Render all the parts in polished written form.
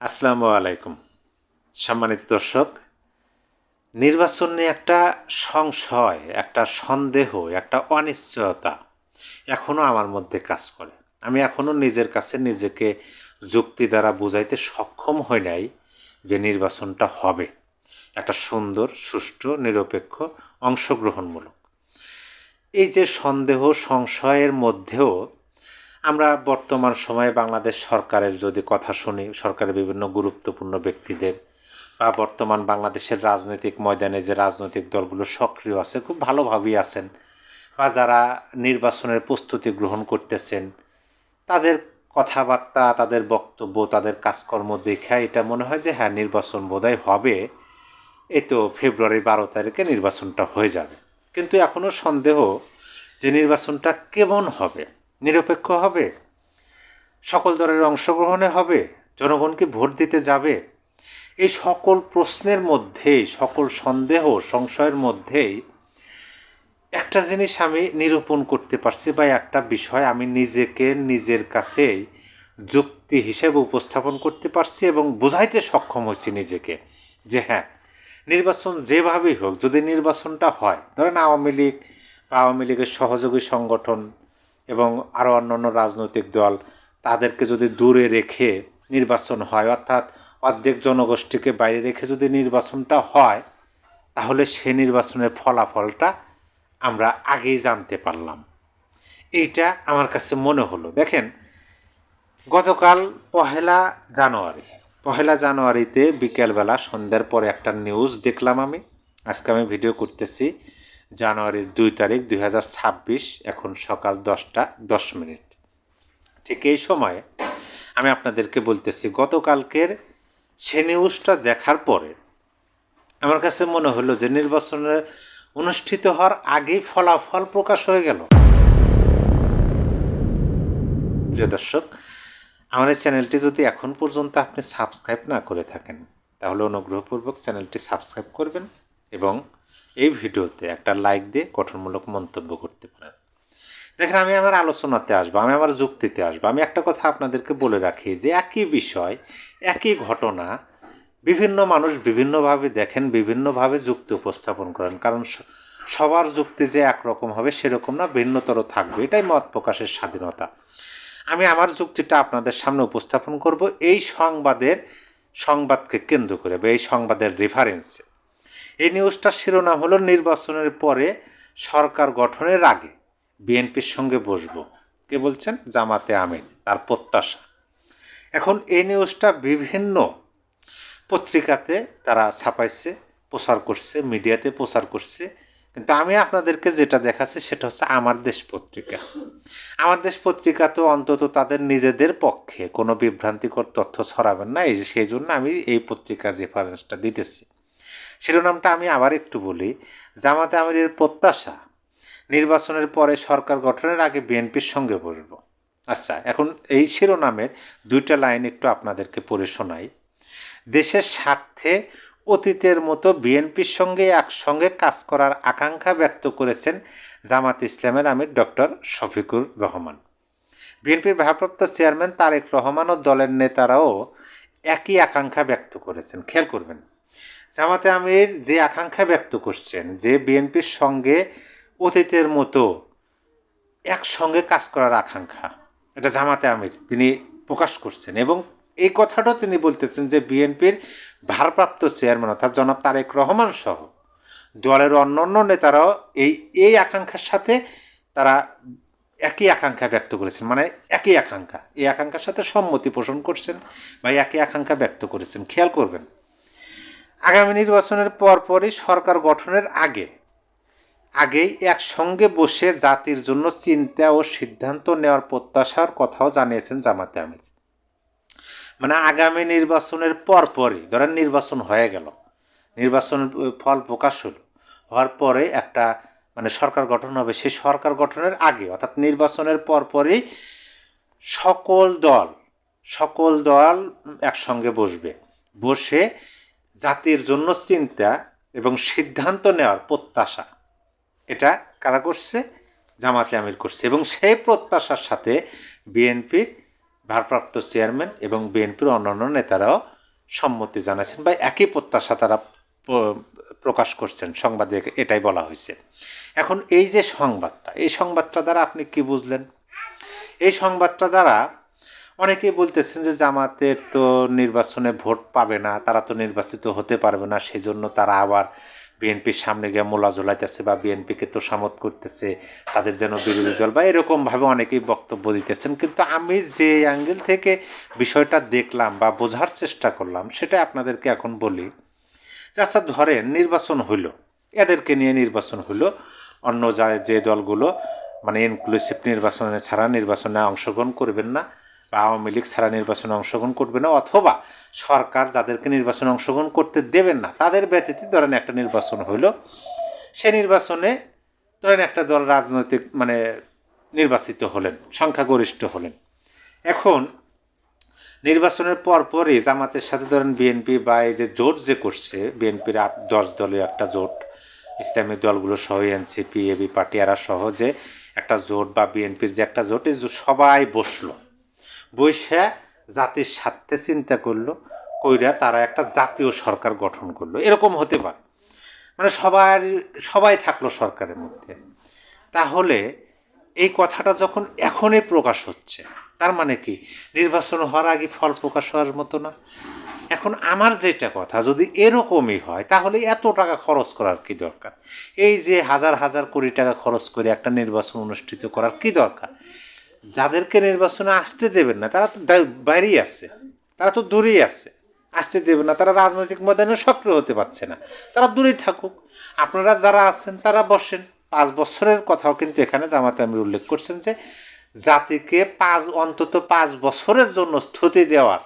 আসসালামু আলাইকুম। সম্মানিত দর্শক, নির্বাচন নিয়ে একটা সংশয়, একটা সন্দেহ, একটা অনিশ্চয়তা এখনও আমার মধ্যে কাজ করে। আমি এখনও নিজের কাছে নিজেকে যুক্তি দ্বারা বুঝাইতে সক্ষম হই নাই যে নির্বাচনটা হবে একটা সুন্দর, সুষ্ঠু, নিরপেক্ষ, অংশগ্রহণমূলক। এই যে সন্দেহ, সংশয়ের মধ্যেও আমরা বর্তমান সময়ে বাংলাদেশ সরকারের যদি কথা শুনি, সরকারের বিভিন্ন গুরুত্বপূর্ণ ব্যক্তিদের বা বর্তমান বাংলাদেশের রাজনৈতিক ময়দানে যে রাজনৈতিক দলগুলো সক্রিয় আছে, খুব ভালোভাবেই আছেন, বা যারা নির্বাচনের প্রস্তুতি গ্রহণ করতেছেন, তাদের কথাবার্তা, তাদের বক্তব্য, তাদের কাজকর্ম দেখে এটা মনে হয় যে হ্যাঁ, নির্বাচন বোধহয় হবে। এই তো ফেব্রুয়ারি 12 তারিখে নির্বাচনটা হয়ে যাবে। কিন্তু এখনও সন্দেহ যে নির্বাচনটা কেমন হবে, নিরপেক্ষ হবে, সকল দলের অংশগ্রহণে হবে, জনগণ কি ভোট দিতে যাবে, এই সকল প্রশ্নের মধ্যেই, সকল সন্দেহ সংশয়ের মধ্যেই একটা জিনিস আমি নিরূপণ করতে পারছি, বা একটা বিষয় আমি নিজেকে নিজের কাছেই যুক্তি হিসেবে উপস্থাপন করতে পারছি এবং বোঝাইতে সক্ষম হয়েছি নিজেকে যে হ্যাঁ, নির্বাচন যেভাবেই হোক, যদি নির্বাচনটা হয়, ধরেন আওয়ামী লীগ বা আওয়ামী লীগের সহযোগী সংগঠন এবং আরও অন্যান্য রাজনৈতিক দল, তাদেরকে যদি দূরে রেখে নির্বাচন হয়, অর্থাৎ অর্ধেক জনগোষ্ঠীকে বাইরে রেখে যদি নির্বাচনটা হয়, তাহলে সে নির্বাচনের ফলাফলটা আমরা আগেই জানতে পারলাম। এইটা আমার কাছে মনে হলো। দেখেন, গতকাল পহেলা জানুয়ারিতে বিকেলবেলা সন্ধ্যার পরে একটা নিউজ দেখলাম আমি। আজকে আমি ভিডিও করতেছি জানুয়ারির 2 তারিখ 2026, এখন সকাল 10টা 10 মিনিট। ঠিক এই সময়ে আমি আপনাদেরকে বলতেছি, গতকালকের সে নিউজটা দেখার পরে আমার কাছে মনে হলো যে নির্বাচনের অনুষ্ঠিত হওয়ার আগেই ফলাফল প্রকাশ হয়ে গেল। প্রিয় দর্শক, আমার এই চ্যানেলটি যদি এখন পর্যন্ত আপনি সাবস্ক্রাইব না করে থাকেন, তাহলে অনুগ্রহপূর্বক চ্যানেলটি সাবস্ক্রাইব করবেন এবং এই ভিডিওতে একটা লাইক দিয়ে গঠনমূলক মন্তব্য করতে পারেন। দেখেন, আমি আমার আলোচনাতে আসবো, আমি আমার যুক্তিতে আসবো। আমি একটা কথা আপনাদেরকে বলে রাখি যে একই বিষয়, একই ঘটনা বিভিন্ন মানুষ বিভিন্নভাবে দেখেন, বিভিন্নভাবে যুক্তি উপস্থাপন করেন। কারণ সবার যুক্তি যে একরকম হবে সেরকম না, ভিন্নতর থাকবে, এটাই মত প্রকাশের স্বাধীনতা। আমি আমার যুক্তিটা আপনাদের সামনে উপস্থাপন করব এই সংবাদকে কেন্দ্র করে, বা এই সংবাদের রেফারেন্সে। এই নিউজটার শিরোনাম হলো, নির্বাচনের পরে সরকার গঠনের আগে বিএনপির সঙ্গে বসবো। কে বলছেন? জামাতে আমির, তার প্রত্যাশা। এখন এই নিউজটা বিভিন্ন পত্রিকাতে তারা ছাপাইছে, প্রচার করছে, মিডিয়াতে প্রচার করছে, কিন্তু আমি আপনাদেরকে যেটা দেখাচ্ছি সেটা হচ্ছে আমার দেশ পত্রিকা। আমার দেশ পত্রিকা তো অন্তত তাদের নিজেদের পক্ষে কোনো বিভ্রান্তিকর তথ্য ছড়াবেন না, সেই জন্য আমি এই পত্রিকার রেফারেন্সটা দিতেছি। শিরোনামটা আমি আবার একটু বলি, জামাতে আমিরের প্রত্যাশা, নির্বাচনের পরে সরকার গঠনের আগে বিএনপির সঙ্গে বসব। আচ্ছা, এখন এই শিরোনামের 2টা লাইন একটু আপনাদেরকে পড়ে শোনাই। দেশের স্বার্থে অতীতের মতো বিএনপির সঙ্গে একসঙ্গে কাজ করার আকাঙ্ক্ষা ব্যক্ত করেছেন জামাত ইসলামের আমির ডক্টর শফিকুর রহমান। বিএনপির ভারপ্রাপ্ত চেয়ারম্যান তারেক রহমান ও দলের নেতারাও একই আকাঙ্ক্ষা ব্যক্ত করেছেন। খেয়াল করবেন, জামাতে আমির যে আকাঙ্ক্ষা ব্যক্ত করছেন যে বিএনপির সঙ্গে অতীতের মতো একসঙ্গে কাজ করার আকাঙ্ক্ষা, এটা জামাতে আমির তিনি প্রকাশ করছেন। এবং এই কথাটাও তিনি বলতেছেন যে বিএনপির ভারপ্রাপ্ত চেয়ারম্যান অর্থাৎ জনাব তারেক রহমান সহ দলের অন্যান্য নেতারাও এই আকাঙ্ক্ষার সাথে তারা একই আকাঙ্ক্ষা ব্যক্ত করেছেন, মানে একই আকাঙ্ক্ষা, এই আকাঙ্ক্ষার সাথে সম্মতি পোষণ করছেন বা একই আকাঙ্ক্ষা ব্যক্ত করেছেন। খেয়াল করবেন, আগামী নির্বাচনের পরপরই সরকার গঠনের আগেই একসঙ্গে বসে জাতির জন্য চিন্তা ও সিদ্ধান্ত নেওয়ার প্রত্যাশার কথাও জানিয়েছেন জামাতে আমির। মানে আগামী নির্বাচনের পরপরই, ধরেন নির্বাচন হয়ে গেল, নির্বাচনের ফল প্রকাশ হওয়ার পরে একটা মানে সরকার গঠন হবে, সেই সরকার গঠনের আগে অর্থাৎ নির্বাচনের পরপরই সকল দল একসঙ্গে বসে জাতির জন্য চিন্তা এবং সিদ্ধান্ত নেওয়ার প্রত্যাশা, এটা কারা করছে? জামাতে আমির করছে। এবং সেই প্রত্যাশার সাথে বিএনপির ভারপ্রাপ্ত চেয়ারম্যান এবং বিএনপির অন্যান্য নেতারাও সম্মতি জানাচ্ছেন বা একই প্রত্যাশা তারা প্রকাশ করছেন, সংবাদে এটাই বলা হয়েছে। এখন এই যে সংবাদটা, এই সংবাদটা দ্বারা আপনি কি বুঝলেন? এই সংবাদটা দ্বারা অনেকেই বলতেছেন যে জামাতের তো নির্বাচনে ভোট পাবে না, তারা তো নির্বাচিত হতে পারবে না, সেই জন্য তারা আবার বিএনপির সামনে গিয়ে মোলা ঝোলাইতেছে বা বিএনপিকে তোষামত করতেছে, তাদের যেন বিরোধী দল বা এরকমভাবে অনেকেই বক্তব্য দিতেছেন। কিন্তু আমি যে অ্যাঙ্গেল থেকে বিষয়টা দেখলাম বা বোঝার চেষ্টা করলাম সেটা আপনাদেরকে এখন বলি। যে আচ্ছা ধরেন নির্বাচন হইল, এদেরকে নিয়ে নির্বাচন হইল, অন্য যে দলগুলো মানে ইনক্লুসিভ নির্বাচনে ছাড়া নির্বাচনে অংশগ্রহণ করবেন না বা আওয়ামী লীগ ছাড়া নির্বাচনে অংশগ্রহণ করবে না, অথবা সরকার যাদেরকে নির্বাচনে অংশগ্রহণ করতে দেবেন না তাদের ব্যতীত ধরেন একটা নির্বাচন হইল, সে নির্বাচনে ধরেন একটা দল রাজনৈতিক মানে নির্বাচিত হলেন, সংখ্যাগরিষ্ঠ হলেন। এখন নির্বাচনের পরপরই জামাতের সাথে ধরেন বিএনপি বা এই যে জোট যে করছে, বিএনপির 8-10 দলীয় একটা জোট, ইসলামী দলগুলো সহ এনসিপি এবি পার্টি এরা সহ যে একটা জোট বা বিএনপির যে একটা জোট, এই সবাই বসলো, বৈশা জাতির স্বার্থে চিন্তা করলো, কইরা তারা একটা জাতীয় সরকার গঠন করলো, এরকম হতে পারে, মানে সবাই থাকলো সরকারের মধ্যে। তাহলে এই কথাটা যখন এখনই প্রকাশ হচ্ছে, তার মানে কি নির্বাচন হওয়ার আগে ফল প্রকাশ হওয়ার মতো না? এখন আমার যেটা কথা, যদি এরকমই হয় তাহলে এত টাকা খরচ করার কি দরকার? এই যে হাজার হাজার কোটি টাকা খরচ করে একটা নির্বাচন অনুষ্ঠিত করার কি দরকার? যাদেরকে নির্বাচনে আসতে দেবেন না তারা তো বাইরেই আছে, তারা তো দূরেই আছে, আসতে দেবেন না, তারা রাজনৈতিক ময়দানে সক্রিয় হতে পারছে না, তারা দূরেই থাকুক। আপনারা যারা আছেন তারা বসেন। 5 বছরের কথাও কিন্তু এখানে জামাতে আমির উল্লেখ করছেন যে জাতিকে অন্তত 5 বছরের জন্য স্থিতি দেওয়ার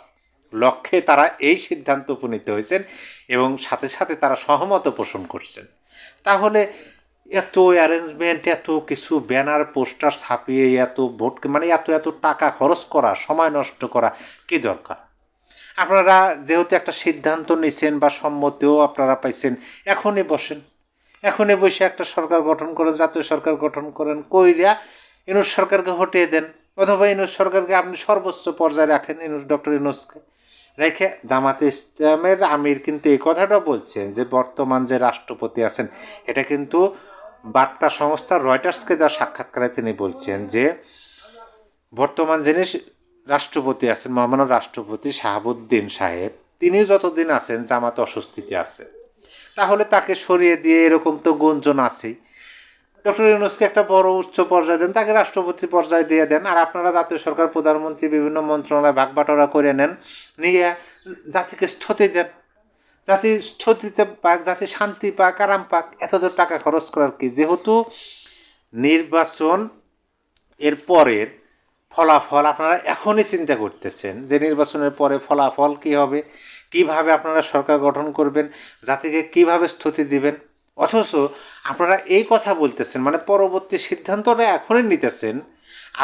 লক্ষ্যে তারা এই সিদ্ধান্ত উপনীত হয়েছেন এবং সাথে সাথে তারা সহমত পোষণ করছেন। তাহলে এত অ্যারেঞ্জমেন্ট, এত কিছু ব্যানার পোস্টার ছাপিয়ে এত ভোট মানে এত টাকা খরচ করা, সময় নষ্ট করা কি দরকার? আপনারা যেহেতু একটা সিদ্ধান্ত নিছেন বা সম্মতিও আপনারা পাইছেন, এখনই বসেন, এখনই বসে একটা সরকার গঠন করেন, জাতীয় সরকার গঠন করেন, কইরা ইউনূস সরকারকে হটিয়ে দেন, অথবা ইউনূস সরকারকে আপনি সর্বোচ্চ পর্যায়ে রাখেন, ডক্টর ইউনূসকে রেখে। জামাতে ইসলামের আমির কিন্তু এই কথাটা বলছেন যে বর্তমান যে রাষ্ট্রপতি আছেন, এটা কিন্তু বার্তা সংস্থা রয়টার্সকে দেওয়া সাক্ষাৎকারে তিনি বলছেন যে বর্তমান যিনি রাষ্ট্রপতি আছেন, মহামান্য রাষ্ট্রপতি শাহাবুদ্দিন সাহেব, তিনি যতদিন আছেন জামাত অস্বস্তিতে আছে, তাহলে তাকে সরিয়ে দিয়ে, এরকম তো গুঞ্জন আছেই, ডক্টর ইউনূসকে একটা বড় উচ্চ পর্যায়ে দেন, তাকে রাষ্ট্রপতি পর্যায়ে দিয়ে দেন, আর আপনারা জাতীয় সরকার, প্রধানমন্ত্রী বিভিন্ন মন্ত্রণালয় ভাগবাটোয়ারা করে নেন, নিয়ে জাতিকে স্থিতি দেন, জাতি স্থিতিতে পাক, জাতি শান্তি পাক, আরাম পাক। এত টাকা খরচ করার কি? যেহেতু নির্বাচন এর পরের ফলাফল আপনারা এখনই চিন্তা করতেছেন যে নির্বাচনের পরে ফলাফল কী হবে, কিভাবে আপনারা সরকার গঠন করবেন, জাতিকে কিভাবে স্থিতি দিবেন, অথচ আপনারা এই কথা বলতেছেন, মানে পরবর্তী সিদ্ধান্তটা এখনই নিতেছেন,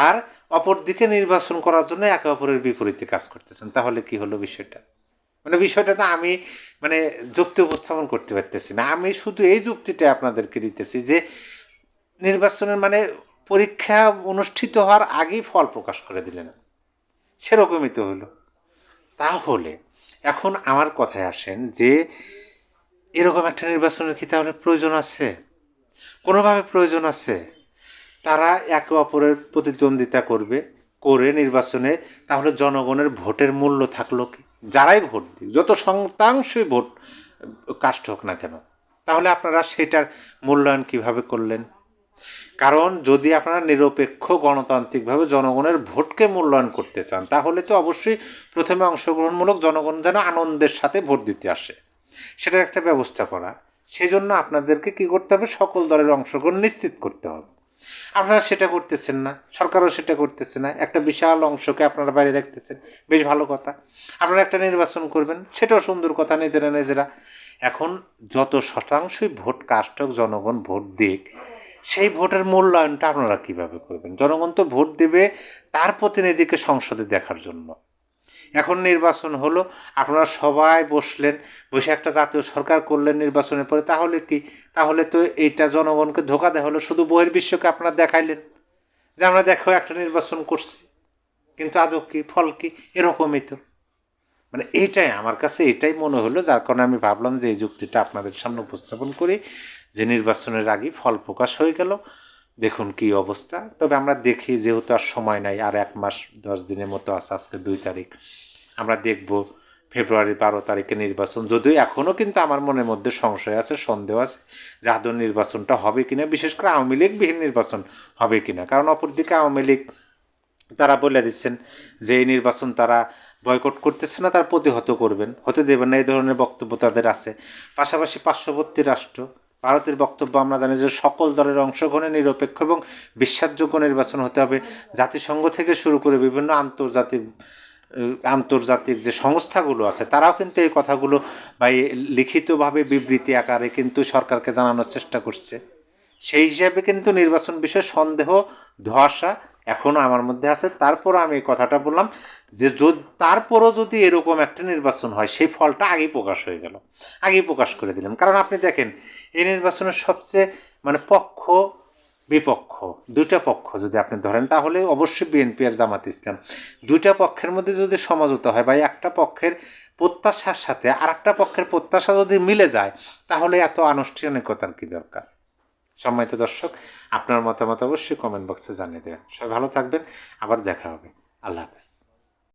আর অপরদিকে নির্বাচন করার জন্য একে অপরের বিপরীতে কাজ করতেছেন। তাহলে কি হলো বিষয়টা? মানে বিষয়টা তো আমি মানে যুক্তি উপস্থাপন করতে পারতেছি না। আমি শুধু এই যুক্তিটা আপনাদেরকে দিতেছি যে নির্বাচনের মানে পরীক্ষা অনুষ্ঠিত হওয়ার আগেই ফল প্রকাশ করে দিলেন, সেরকমই তো হলো। তাহলে এখন আমার কথায় আসেন যে এরকম একটা নির্বাচনের কি তাহলে প্রয়োজন আছে? কোনোভাবে প্রয়োজন আছে? তারা একে অপরের প্রতিদ্বন্দ্বিতা করে নির্বাচনে, তাহলে জনগণের ভোটের মূল্য থাকলো কি? যারাই ভোট দিক, যত শতাংশই ভোট কাস্ট হোক না কেন, তাহলে আপনারা সেটার মূল্যায়ন কিভাবে করলেন? কারণ যদি আপনারা নিরপেক্ষ গণতান্ত্রিকভাবে জনগণের ভোটকে মূল্যায়ন করতে চান, তাহলে তো অবশ্যই প্রথমে অংশগ্রহণমূলক জনগণ যেন আনন্দের সাথে ভোট দিতে আসে, সেটার একটা ব্যবস্থা করা। সেই জন্য আপনাদেরকে কী করতে হবে? সকল দলের অংশগ্রহণ নিশ্চিত করতে হবে। আপনারা সেটা করতেছেন না, সরকারও সেটা করতেছে না, একটা বিশাল অংশকে আপনারা বাইরে রাখতেছেন। বেশ ভালো কথা, আপনারা একটা নির্বাচন করবেন, সেটাও সুন্দর কথা, নিজেরা। এখন যত শতাংশই ভোট কাস্ট হোক, জনগণ ভোট দিক, সেই ভোটের মূল্যায়নটা আপনারা কীভাবে করবেন? জনগণ তো ভোট দেবে তার প্রতিনিধিকে সংসদে দেখার জন্য। এখন নির্বাচন হলো, আপনারা সবাই বসলেন, বসে একটা জাতীয় সরকার করলেন নির্বাচনের পরে, তাহলে কি? তাহলে তো এইটা জনগণকে ধোঁকা দেওয়া হলো, শুধু বহির্বিশ্বকে আপনারা দেখাইলেন যে আমরা দেখো একটা নির্বাচন করছি, কিন্তু আদৌ কি, ফল কি? এরকমই তো। মানে এইটাই আমার কাছে এটাই মনে হলো, যার কারণে আমি ভাবলাম যে এই যুক্তিটা আপনাদের সামনে উপস্থাপন করি যে নির্বাচনের আগেই ফল প্রকাশ হয়ে গেল, দেখুন কি অবস্থা। তবে আমরা দেখি যেহেতু আর সময় নাই, আর 1 মাস 10 দিনের মতো আছে, আজকে 2 তারিখ, আমরা দেখব ফেব্রুয়ারির 12 তারিখে নির্বাচন। যদিও এখনও কিন্তু আমার মনের মধ্যে সংশয় আছে, সন্দেহ আছে যে আদৌ নির্বাচনটা হবে কিনা, বিশেষ করে আওয়ামী লীগবিহীন নির্বাচন হবে কিনা। কারণ অপরদিকে আওয়ামী লীগ তারা বলে দিচ্ছেন যে এই নির্বাচন তারা বয়কট করতেছে না, তারা প্রতিহত করবেন, হতে দেবেন না, এই ধরনের বক্তব্য তাদের আছে। পাশাপাশি পার্শ্ববর্তী রাষ্ট্র ভারতের বক্তব্য আমরা জানি যে সকল দলের অংশগ্রহণে নিরপেক্ষ এবং বিশ্বাসযোগ্য নির্বাচন হতে হবে। জাতিসংঘ থেকে শুরু করে বিভিন্ন আন্তর্জাতিক যে সংস্থাগুলো আছে তারাও কিন্তু এই কথাগুলো বা লিখিতভাবে বিবৃতি আকারে কিন্তু সরকারকে জানানোর চেষ্টা করছে। সেই হিসাবে কিন্তু নির্বাচন বিষয়ে সন্দেহ, ধোঁয়াশা এখনও আমার মধ্যে আছে। তারপরও আমি এই কথাটা বললাম যে তারপরও যদি এরকম একটা নির্বাচন হয়, সেই ফলটা আগেই প্রকাশ হয়ে গেল, আগেই প্রকাশ করে দিলাম। কারণ আপনি দেখেন এই নির্বাচনের সবচেয়ে মানে পক্ষ বিপক্ষ, দুইটা পক্ষ যদি আপনি ধরেন, তাহলে অবশ্যই বিএনপি আর জামাত ইসলাম, দুইটা পক্ষের মধ্যে যদি সমঝোতা হয় বা একটা পক্ষের প্রত্যাশার সাথে আর একটা পক্ষের প্রত্যাশা যদি মিলে যায়, তাহলে এত আনুষ্ঠানিকতার কী দরকার। সম্মানিত দর্শক, আপনার মতামত অবশ্যই কমেন্ট বক্সে জানিয়ে দেবেন। সবাই ভালো থাকবেন, আবার দেখা হবে। আল্লাহ হাফেজ।